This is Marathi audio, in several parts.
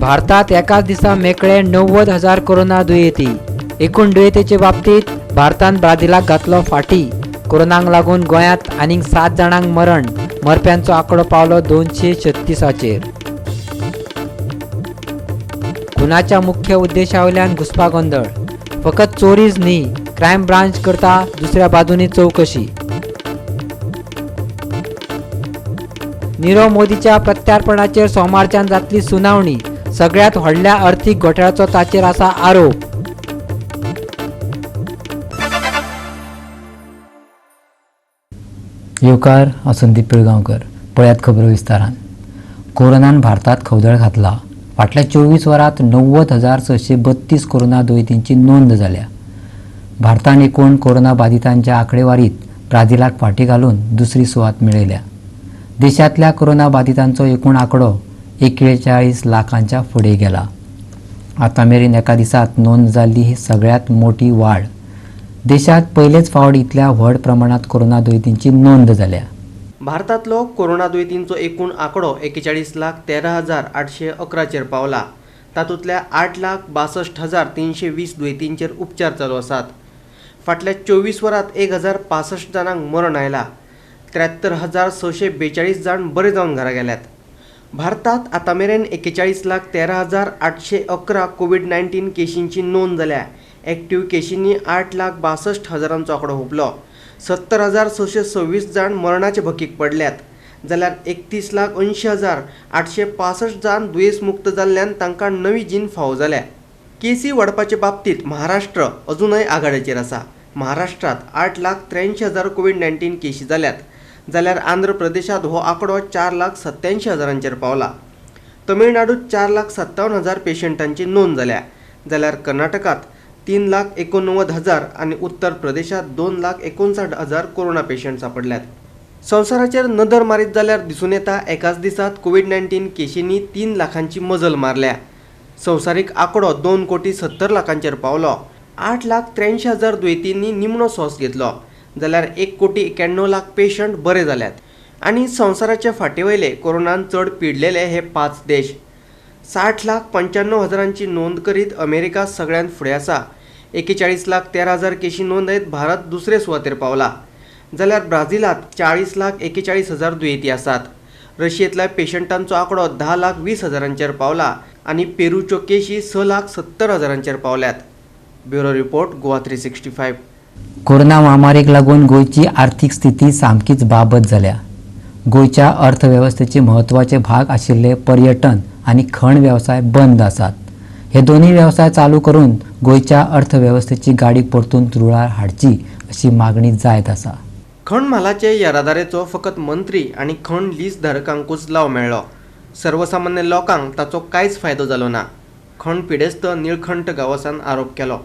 भारतात एकाच दिसा मेकळे 90,000 कोरोना दुयेंती. एकूण दुयेंतीचे बाबतीत भारतान ब्राझीलाक घातलो फाटी. कोरोनाक लागून गोंयांत आनीक 7 जाणांक मरण. मरप्यांचो आंकडो पावलो 236. खुनाच्या मुख्य उद्देशावयल्यान घुसपागोंदळ. फकत चोरीच न्ही, क्रायम ब्रांच करता दुसऱ्या बाजूनी चौकशी. नीरव मोदीच्या प्रत्यार्पणाचेर सोमारच्यान जातली सुनावणी. सगळ्यात व्हडल्या अर्थीक घोटाळ्याचो ताचेर आसा आरोप. येवकार हांव संदीप पिळगांवकर. पळयात खबरो विस्तारान. कोरोनान भारतात खवदळ घातला. फाटल्या 24 वरांत 90,632 कोरोना दुयेंतींची नोंद जाल्या. भारतान एकूण कोरोना बाधितांच्या आंकडेवारीत ब्राझीलाक फाटी घालून दुसरी सुवात मेळयल्या. देशांतल्या कोरोना बाधितांचो एकूण आंकडो 41 लाखांच्या फुडें गेला. आतांमेरेन एका दिसात नोंद जाल्ली ही सगळ्यात मोठी वाड. देशात पयलेच फावट इतल्या व्हड प्रमाणात कोरोना दुयेंतींची नोंद जाल्या. भारतांतलो कोरोना दुयेंतींचो एकूण आंकडो 41,13,811 चेर पावला. तातूंतल्या 8,62,320 दुयेंतींचेर उपचार चालू आसात. फाटल्या 24 वरांत 1,065 जाणांक मरण आयला. 73,642 जाण बरे जावन घरा गेल्यात. भारतात आतांमेरेन 41,13,811 कोविड-19 केशींची नोंद जाल्या. एक्टिव्ह केशींनी 8,62,000 आंकडो हुंपलो. 70,626 जाण मरणाचे भकीक पडल्यात. जाल्यार 31,80,865 जाण दुयेंस मुक्त जाल्ल्यान तांकां नवी जीण फावो जाल्या. केसी वाडपाचे बाबतींत महाराष्ट्र अजूनय आघाडीचेर आसा. महाराष्ट्रात 8,83,000 कोविड-19 केशी जाल्यात. जाल्यार आंध्र प्रदेशात हो आंकडो 4,87,000 पावला. तमिळनाडूत 4,57,000 पेशंटांची नोंद जाल्या. जाल्यार कर्नाटकात 3,89,000 आनी उत्तर प्रदेशात 2,59,000 कोरोना पेशंट सापडल्यात. संवसाराचेर नदर मारीत जाल्यार दिसून येता एकाच दिसात कोविड-19 केशींनी 3 लाखांची मजल मारल्या. संवसारीक आंकडो 2,70,00,000 पावलो. 8,83,000 दुयेंतींनी निमणो सोंस घेतलो. जाल्यार 1,91,00,000 पेशंट बरे जाल्यात. आनी संवसाराचे फाटेवयले कोरोनान चड पिडलेले हे 5 देश. 60,95,000 नोंद करीत अमेरिका सगळ्यांत फुडें आसा. 41,13,000 केशी नोंदयत भारत दुसरे सुवातेर पावला. जाल्यार ब्राझीलात 40,41,000 दुयेंती आसात. रशियेंतल्या पेशंटांचो आंकडो 10,20,000 पावला आनी पेरूच्यो केशी 6,70,000 पावल्यात. Bureau report Goa 365. कोरोना महामारीक लागून गोंयची आर्थीक स्थिती सामकीच बाबत जाल्या. गोंयच्या अर्थवेवस्थेचे म्हत्वाचे भाग आशिल्ले पर्यटन आनी खण वेवसाय बंद आसात. हे दोन्ही वेवसाय चालू करून गोंयच्या अर्थवेवस्थेची गाडी परतून रुळार हाडची अशी मागणी जायत आसा. खण म्हालाचे येरादारेचो फकत मंत्री आनी खण लीज धारकांकूच लाव मेळ्ळो. सर्वसामान्य लोकांक ताचो कांयच फायदो जालो ना. खण पिडेस्त निळखंठ गांवसान आरोप केलो.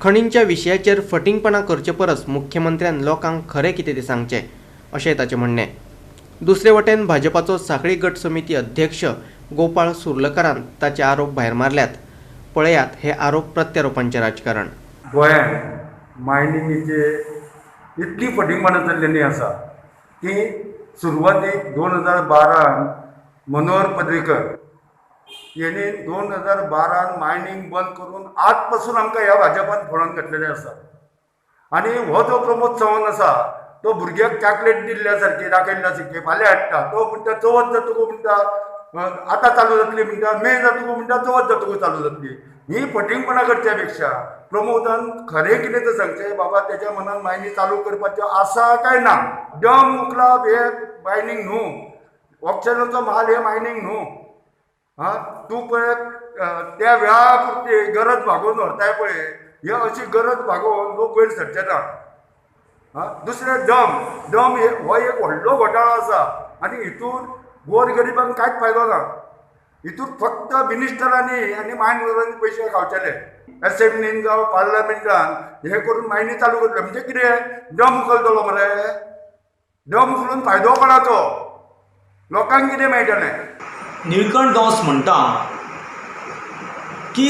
खणींच्या विशयाचेर फटिंगपणां करचे परस मुख्यमंत्र्यान लोकांक खरें कितें तें सांगचें अशें ताचें म्हणणें. दुसरे वटेन भाजपाचो सांखळी गट समिती अध्यक्ष गोपाळ सुर्लकारान ताचे आरोप भायर मारल्यात. पळयात हे आरोप प्रत्यारोपांचें राजकारण. गोंयांत मायनिंगेचे इतली फटिंगपणां जाल्लेली आसा की सुरवातेक 2012 मनोहर पर्रीकर यांनी 2012 मायनिंग बंद करून आज पासून आमकां ह्या भाजपान फळोवन घातलेले आसा. आनी हो जो प्रमोद चव्हाण आसा तो भुरग्याक चॉकलेट दिल्ल्या सारकी दाखयल्ल्या सारकी फाल्यां हाडटा. तो म्हणटा चवथ जातकू म्हणटा आतां चालू जातली म्हणटा, मे जातकू म्हणटा चवथ जातकू चालू जातली. ही फटिंगपणां करच्या पेक्षा प्रमोदान खरें कितें तें सांगचें. बाबा तेच्या मनान मायनी चालू करपाच्यो आसा काय ना. डम उकला हे मायनिंग न्हू, ऑक्सिजनाचो माल हे मायनिंग न्हू. तूं पळय त्या वेळा पुरती गरज भागोवन व्हरताय पळय, हे अशी गरज भागोवन लोक वयर सरचे ना. दुसरें डम हो एक व्हडलो घोटाळो आसा आनी हितून गोरगरिबांक कांयच फायदो ना. हितून फक्त मिनिस्टरांनी आनी मायनरांनी पयशे खावचेले. एसेंब्लीन जावं पार्लमेंटान हे करून मायनी चालू करतले म्हणजे कितें डम उखलतलो मरे. डम उखलून फायदो कोणाचो, लोकांक कितें मेळटलें. निळकंठ गांवस म्हणटा की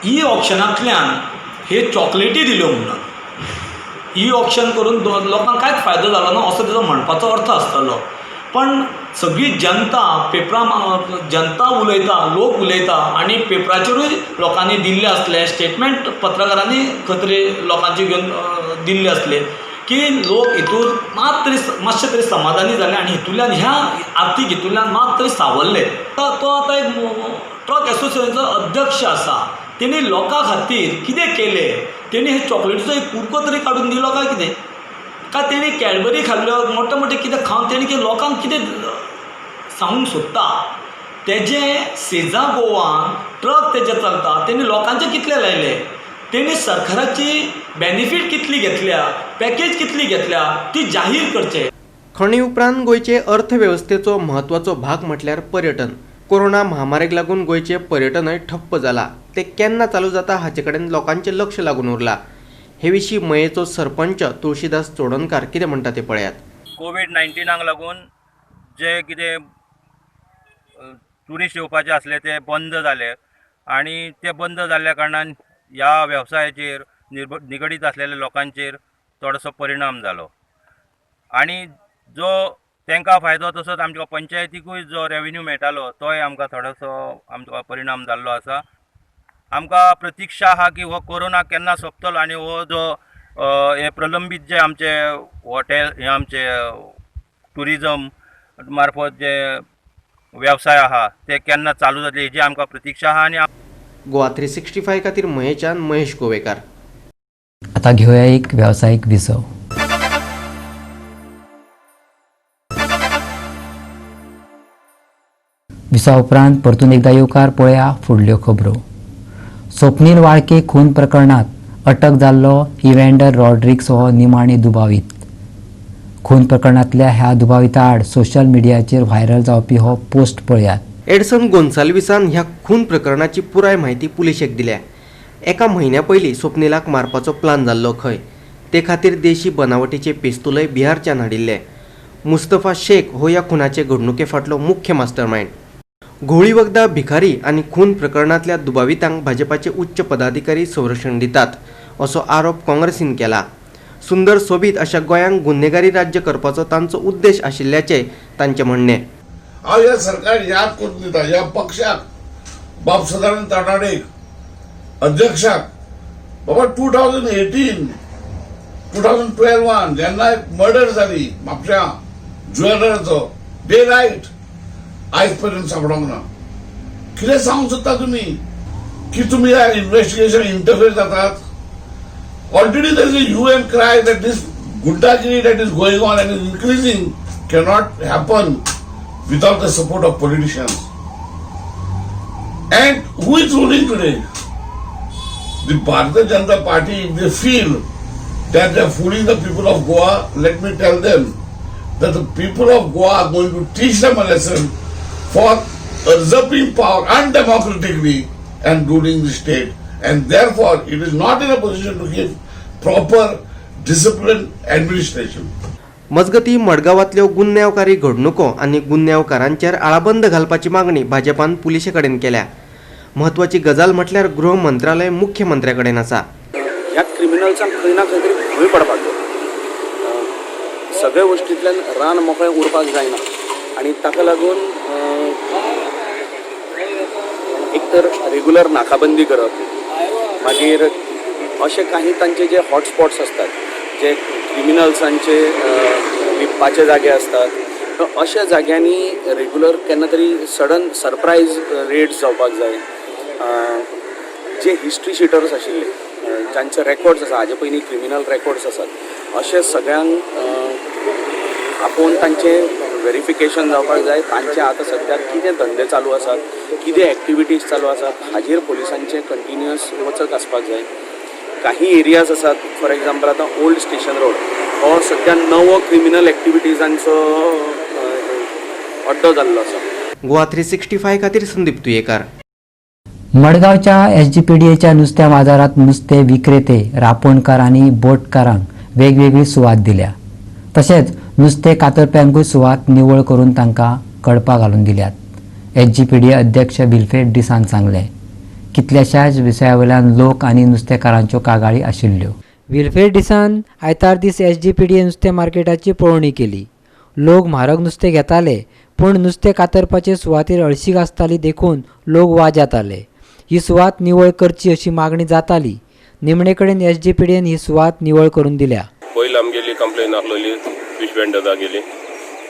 ई ऑक्शनांतल्यान हे चॉकलेटी दिल्यो म्हणून ई ऑक्शन करून लोकांक कांयच फायदो जालो ना असो तेजो म्हणपाचो अर्थ आसतलो. पण सगळी जनता जनता उलयता, लोक उलयता आनी पेपराचेरूय लोकांनी दिल्ले असले स्टेटमेंट पत्रकारांनी खत्री लोकांचे घेवन दिल्ले असले की लोक हितून मातशे तरी समाधानी जाले आनी हितूंतल्यान ह्या आर्थीक हितूंतल्यान मात तरी सावरले. तो आतां एक ट्रक एसोसिएशनचो अध्यक्ष आसा. तेणी लोकां खातीर कितें केलें? तेणी हे चॉकलेटीचो एक कुडको तरी काडून दिलो काय कितें? काय तेणी कॅडबरी खाल्ल्यो मोठे मोठे कितें खावन तेणी की लोकांक कितें सांगूंक सोदता? तेजे सेजा गोवान ट्रक तेजे चलता, तेणी लोकांचे कितले लायले, तेणी सरकाराची बेनिफीट कितली घेतल्या, पॅकेज कितली घेतल्या ती जाहीर करचे. खणी उपरांत गोंयचे अर्थवेवस्थेचो म्हत्वाचो भाग म्हटल्यार पर्यटन. कोरोना महामारीक लागून गोंयचे पर्यटनय ठप्प जाला. ते केन्ना चालू जाता हाचे कडेन लोकांचें लक्ष लागून उरलां. हे विशीं मयेचो सरपंच तुळशीदास चोडणकार कितें म्हणटा ते पळयात. कोविड-19 लागून जे कितें ट्युरिस्ट येवपाचे आसले ते बंद जाले आनी ते बंद जाल्ल्या कारणान ह्या वेवसायाचेर निगडीत आसलेल्या लोकांचेर थोडोसो परिणाम जालो आनी जो तांकां फायदो तसोच आमच्या पंचायतीकूय जो रेवेन्यू मेळटालो तोय आमकां थोडोसो आमचो परिणाम जाल्लो आसा. आमकां प्रतीक्षा आहा की हो कोरोना केन्ना सोंपतलो आनी हो जो हे प्रलंबीत जे आमचे हॉटेल हे आमचे ट्युरिजम मार्फत जे वेवसाय आहा ते केन्ना चालू जातले हेजी आमकां प्रतीक्षा आहा. आनी गोवा 365 खातीर मयेच्यान महेश गोवेकार. आता घेऊया एक व्यावसायिक विसव. विसा उपरांत परतून एकदा येवकार पळया फुडल्यो खबरो. स्वप्नील वाळके खून प्रकरणात अटक जाल्लो इव्हँडर रॉड्रिक्स हो निमाणी दुबावीत. खून प्रकरणातल्या ह्या दुबाविता आड सोशल मिडियाचेर व्हायरल जावपी हो पोस्ट पळयात. एडसन गोन्साल्विसान ह्या खून प्रकरणाची पुराय म्हायती पुलिशेक दिल्या. एका म्हयन्या पयलीं स्वप्नीलाक मारपाचो प्लान जाल्लो खंय. ते खातीर देशी बनावटीचे पिस्तूलय बिहारच्यान हाडिल्ले. मुस्तफा शेख हो ह्या खुनाचे घडणुके फाटलो मुख्य मास्टरमाइंड. घोळी वखदा भिकारी आनी खून प्रकरणातल्या दुबावितांक भाजपाचे उच्च पदाधिकारी संरक्षण दितात असो आरोप काँग्रेसीन केला. सुंदर सोबीत अशा गोंयांक गुन्हेगारी राज्य करपाचो तांचो उद्देश आशिल्ल्याचें तांचें म्हणणें. हांव ह्या सरकार याद करून दिता ह्या पक्षाक बाब सदानंद तानाडेक अध्यक्षाक बाबा 2012 जेन्ना एक मर्डर जाली म्हापशा ज्वेलराचो डे नायट आयज पर्यंत सापडोंक ना. कितें सांगूंक सोदता तुमी की तुमी ह्या इन्व्हेस्टिगेशन इंटरफेर जातात. Already there is a hue and cry that this गुंडागिरी that is going on and is increasing cannot happen without the support of politicians. And who is ruling today? The Bharatiya Janata Party, if they feel that they are fooling the people of Goa, let me tell them that the people of Goa are going to teach them a lesson for usurping power undemocratically and ruling the state. And therefore, it is not in a position to give proper disciplined administration. मजगती मडगांवांतल्यो गुन्यांवकारी घडणुको आनी गुन्यांवकारांचेर आळाबंद घालपाची मागणी भाजपान पुलिशे कडेन केल्या. म्हत्वाची गजाल म्हटल्यार गृह मंत्रालय मुख्यमंत्र्या कडेन आसा. ह्या क्रिमिनल्सांक खंय ना खंय तरी भंय पडपाक जाय. सगळ्या गोश्टींतल्यान रान मोकळें उरपाक जायना आनी ताका लागून एक तर रेग्युलर नाकाबंदी करप, मागीर अशे काही तांचे जे हॉटस्पॉट्स आसतात जे क्रिमिनल्सांचे लिपपाचे जागे असतात, अशा जाग्यांनी रेग्युलर केन्ना तरी सडन सरप्रायज रेड्स जावपाक जाय. जे हिस्ट्री शिटर्स आशिल्ले जांचे रेकॉर्ड्स आसा, हाजे पयलीं क्रिमिनल रेकॉर्ड्स आसात, अशे सगळ्यांक आपोवन तांचे व्हेरिफिकेशन जावपाक जाय. तांचे आतां सद्याक कितें धंदे चालू आसात, कितें एक्टिविटीज चालू आसात, हाजेर पुलिसांचें कंटिन्युअस वचत आसपाक जाय. काही एरियाज आसात, फॉर एग्जाम्पल आतां ओल्ड स्टेशन रोड हो सद्या नवो क्रिमिनल एक्टिविटीजांचो अड्डो जाल्लो आसा. गोवा 365 खातीर संदीप तुयेकार. मडगावच्या SGPDAच्या नुस्त्या बाजारात नुस्ते विक्रेते, रांपोणकार आनी बोटकारांक वेगवेगळी सुवात दिल्या. तशेंच नुस्तें कातरप्यांकूय सुवात निवळ करून तांकां कळपा घालून दिल्यात. SGPDA अध्यक्ष विल्फ्रेड डिसान सांगलें. कितल्याशाच विशयावयल्यान लोक आनी नुस्तेकारांच्यो कागाळी आशिल्ल्यो. विल्फ्रेड डिसान आयतार दीस SGPDA नुस्तें मार्केटाची पळोवणी केली. लोक म्हारग नुस्तें घेताले, पूण नुस्तें कातरपाचे सुवातेर हळशीक आसताली देखून लोक वाज्यात आले. ही सुवात निवळ करची अशी मागणी जाताली. निमणे कडेन SGPDन ही सुवात निवळ करून दिल्या. पयलीं आमगेली कंप्लेन आसलेली फीश वेंडर्सा गेली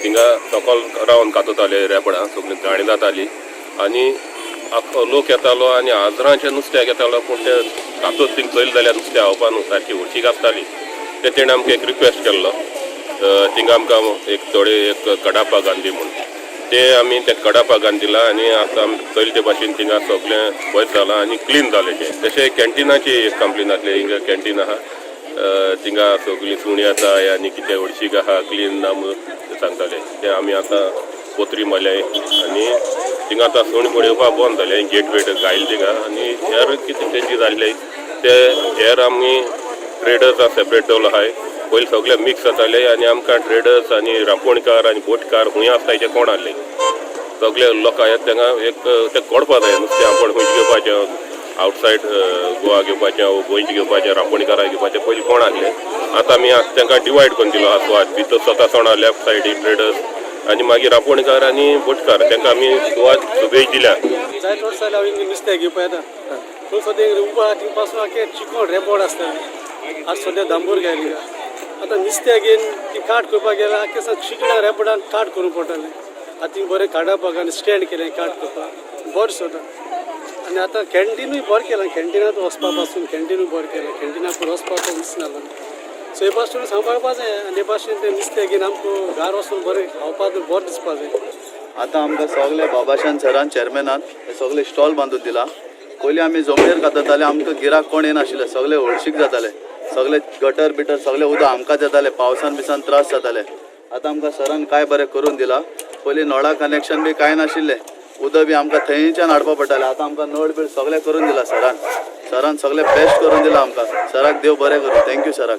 थिंगा सकल रावन कातताले रेपडां सगळीं घाणी जाताली आनी आख्खो लोक येतालो आनी आजरांचें नुस्त्याक येतालो पूण ते कातत थिंग चोयलें जाल्यार नुस्तें हावपा न्हू सारकी हळशीक आसताली. ते तेणें आमकां एक रिक्वेस्ट केल्लो थिंगा आमकां एक थोडे एक कडापा गांधी म्हूण ते आमी ते कडापा दिला आनी आतां चोयले ते भाशेन थिंगा सगळें बरें जालां आनी क्लीन जालें तें. तशें कॅन्टिनाची एक कंप्लेन आसली हिंगा कॅन्टीन आहा थिंगा सगळीं सुणी येता आनी कितें हळशीक आहा क्लीन ना म्हणून सांगताले ते आमी आतां पोत्री मारले आनी थिंगा आतां सुणी कोण येवपा बंद जालें गेट वेट घायले थिंगा आनी हेर कितें तेंची जाल्ले ते हेर आमी ट्रेडर्स सेपरेट दवरलो आहाय. पयलीं सगळे मिक्स जाताले आनी आमकां ट्रेडर्स आनी रांपोणकार आनी बोटकार खूंय आसताय ते कोण आहले सगळे लोक येता तांकां एक ते कोडपा जाय नुस्तें आपण खंयचे घेवपाचें आवटसायड गोवा घेवपाचें गोंयचें घेवपाचें रांपोणकारां घेवपाचें पयलीं कोण आहले. आतां आमी तांकां डिवायड करून दिलो आहा सुवात भितर स्वता सोणा लेफ्ट सायडीक ट्रेडर्स आनी मागीर रांपोणकार आनी बोटकार तांकां आमी सुवात वेज दिल्या. जायत वर्सां जाल्यार हांव नुस्तें घेवपा येता थंय सद्या उबा थिंग पासून आख्खें चिकण रेबोड आसता आज सद्या दांबूर घायली आतां नुस्तें घेवन ती काट करपाक गेल्यार आख्खें चिकण्या रेबोडान काट करूंक पडटालें. आतां थिंग बरें काडपाक आनी स्टँड केलें काट करपाक बरें सोदा आनी आतां कॅन्टीनूय बरें केलां. कॅन्टीनांत वचपा पासून कॅन्टीनूय बरें केलें कॅन्टीनाक वचपाक दिसना सो हे भाशेन सांबाळपा जाय आनी हे भाशेन तें नुस्तें घेवन आमकां घार वचून बरें खावपाक बरें दिसपा जाय. आतां आमकां सगळे बाबाशान सरान चॅरमॅनान हे सगळे स्टॉल बांदून दिला. पयलीं आमी जमनीर कातताले आमकां गिराक कोण येनाशिल्ले सगळे हळशीक जाताले सगळे गटर बिटर सगळे उदक आमकांच येताले पावसान बिसान त्रास जाताले. आतां आमकां सरान काय बरें करून दिला. पयलीं नळा कनेक्शन बी कांय नाशिल्लें उदक बी आमकां थंयच्यान हाडपा पडटालें. आतां आमकां नळ बीळ सगळें करून दिला सरान सगळें बेस्ट करून दिला आमकां. सराक देव बरें करूं थँक्यू सराक.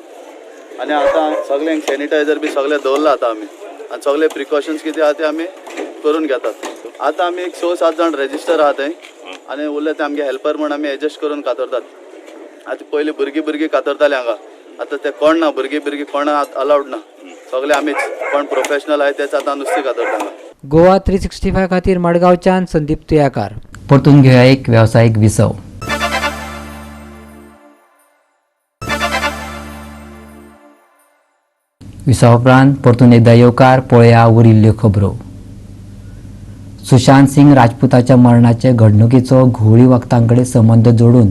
आनी आतां सगळ्यांक सॅनिटायझर बी सगळें दवरला आतां आमी आनी सगळे प्रिकॉशन्स कितें आहा ते आमी करून घेतात. आतां आमी एक 6-7 जाण रेजिस्टर आहा थंय आनी उरले ते आमगे हेल्पर म्हण आमी एडजस्ट करून कातरतात. आतां पयलीं भुरगीं कातरताले हांगा आतां ते कोण ना भुरगीं कोण अलावड ना सगळे आमीच कोण प्रोफेशनल आहाय तेच आतां नुस्तें कातरता. गोवा 365 खातीर मडगांवच्यान संदीप तुयाकार. परतून घेऊया एक व्यावसायिक विसव. विसवा उपरांत परतून एकदा येवकार पळया उरिल्ल्यो खबरो. सुशांत सिंग राजपूताच्या मरणाचे घडणुकेचो घुवळी वखदांकडेन संबंद जोडून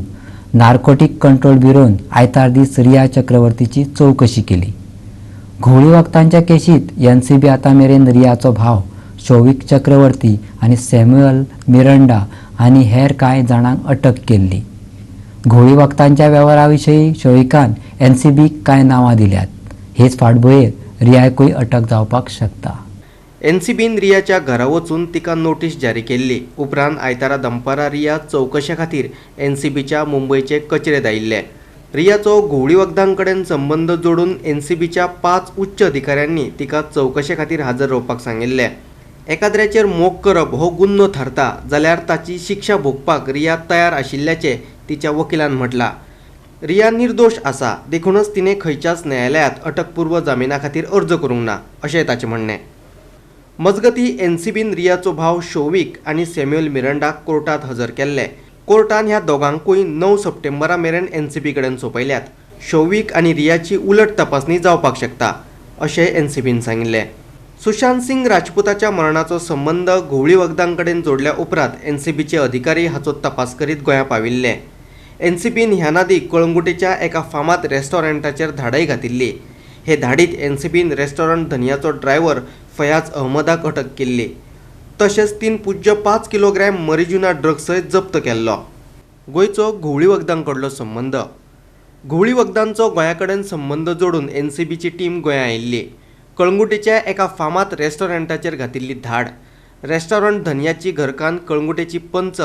नार्कोटीक कंट्रोल ब्युरोन आयतार दीस रिया चक्रवर्तीची चवकशी केली. घुवळी वखदांच्या केशींत NCB आतां मेरेन रियाचो भाव शौविक चक्रवर्ती आनी सॅम्युएल मिरांडा आनी हेर कांय जाणांक अटक केल्ली. घुवळी वखदांच्या वेव्हारा विशयी शौविकान NCBक कांय नांवां दिल्यात. हेच फाटभुंयेर रियाकूय अटक जावपाक शकता. NCBन रियाच्या घरा वचून तिका नोटीस जारी केल्ली. उपरांत आयतारा दनपारा रिया चवकशे खातीर NCBच्या मुंबयचे कचेरेत आयिल्ले. रियाचो घुवळी वखदां कडेन संबंद जोडून NCBच्या 5 उच्च अधिकाऱ्यांनी तिका चवकशे खातीर हजर रावपाक सांगिल्ले. एकाद्र्याचेर मोग करप हो गुन्हो थारता जाल्यार ताची शिक्षा भोगपाक रिया तयार आशिल्ल्याचे तिच्या वकिलान म्हटलां. रिया निर्दोश आसा देखूनच तिणें खंयच्याच न्यायालयात अटकपूर्व जामिना खातीर अर्ज करूंक ना अशें ताचें म्हणणें. मजगतीं NCBन रियाचो भाव शौविक आनी सॅम्युएल मिरांडाक कोर्टात हजर केल्ले. कोर्टान ह्या दोगांकूय 9 सप्टेंबरा मेरेन NCB कडेन सोंपयल्यात. शौविक आनी रियाची उलट तपासणी जावपाक शकता अशें NCBन सांगिल्लें. सुशांत सिंग राजपूताच्या मरणाचो संबंद घुवळी वखदां कडेन जोडल्या उपरांत NCBचे अधिकारी हाचो तपास करीत गोंया पाविल्ले. NCBन ह्या नादी कळंगुटेच्या एका फामाद रेस्टॉरंटाचेर धाडय घातिल्ली. हे धाडीत NCBन रेस्टॉरंट धनियाचो ड्रायव्हर फयाज अहमदाक अटक केल्ली. तशेंच 3.5 किलोग्रॅम मरिजुना ड्रग्सय जप्त केल्लो. गोंयचो घुवळी वखदां कडलो संबंद. घुवळी वखदांचो गोंया कडेन संबंद जोडून NCBची टीम गोंया आयिल्ली. कळंगुटेच्या एका फामाद रेस्टॉरंटाचेर घातिल्ली धाड. रेस्टॉरंट धनियाची घरकान्न कळंगुटेची पंच.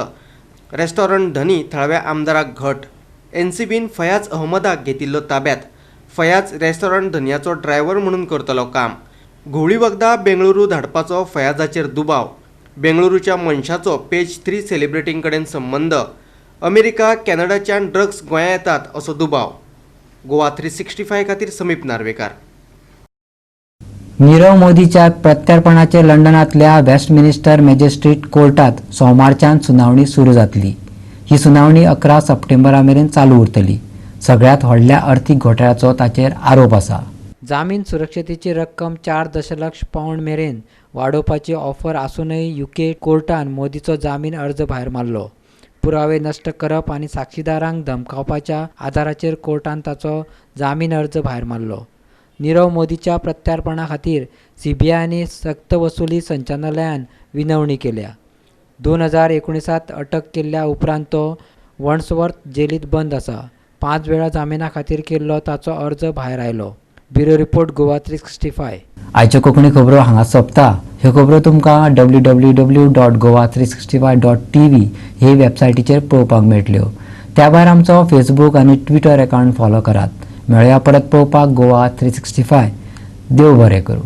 रेस्टॉरंट धनी थळाव्या आमदाराक घट. NCBन फयाज अहमदाक घेतिल्लो ताब्यात. फयाज रेस्टॉरंट धनियाचो ड्रायव्हर म्हणून करतलो काम. घुवळी वखदां बेंगळुरू धाडपाचो फयाजाचेर दुबाव. बेंगळुरूच्या मनशाचो पेज 3 सेलिब्रिटीं कडेन संबंद. अमेरिका कॅनडाच्यान ड्रग्स गोंया येतात असो दुबाव. गोवा 365 खातीर समीप नार्वेकार. नीरव मोदीच्या प्रत्यार्पणाचे लंडनातल्या वेस्टमिनिस्टर मॅजिस्ट्रेट कोर्टात सोमारच्यान सुनावणी सुरू जातली. ही सुनावणी 11 सप्टेंबरा मेरेन चालू उरतली. सगळ्यात व्हडल्या अर्थीक घोटाळ्याचो ताचेर आरोप आसा. जामीन सुरक्षेची रक्कम 4 दशलक्ष पाउंड मेरेन वाडोवपाची ऑफर आसूनय UK कोर्टान मोदीचो जामीन अर्ज भायर मारलो. पुरावे नश्ट करप आनी साक्षीदारांक धमकावपाच्या आधाराचेर कोर्टान ताचो जामीन अर्ज भायर मारलो. नीरव मोदीच्या प्रत्यार्पणा खातीर CBI आनी सक्तवसुली संचालनालयान विनवणी केल्या. 2019 अटक केल्ल्या उपरांत तो वॉन्ड्सवर्थ जेलींत बंद आसा. 5 वेळा जामिना खातीर केल्लो ताचो अर्ज भायर आयलो. Bureau report Goa 365. आयच्यो कोंकणी खबरो हांगा सोंपता. ह्यो खबरो तुमकां www.goa365.tv हे वेबसायटीचेर पळोवपाक मेळटल्यो. त्या भायर आमचो फेसबूक आनी ट्विटर अकावंट फॉलो करात. मेळया परत पळोवपाक गोवा 365. देव बरें करूं.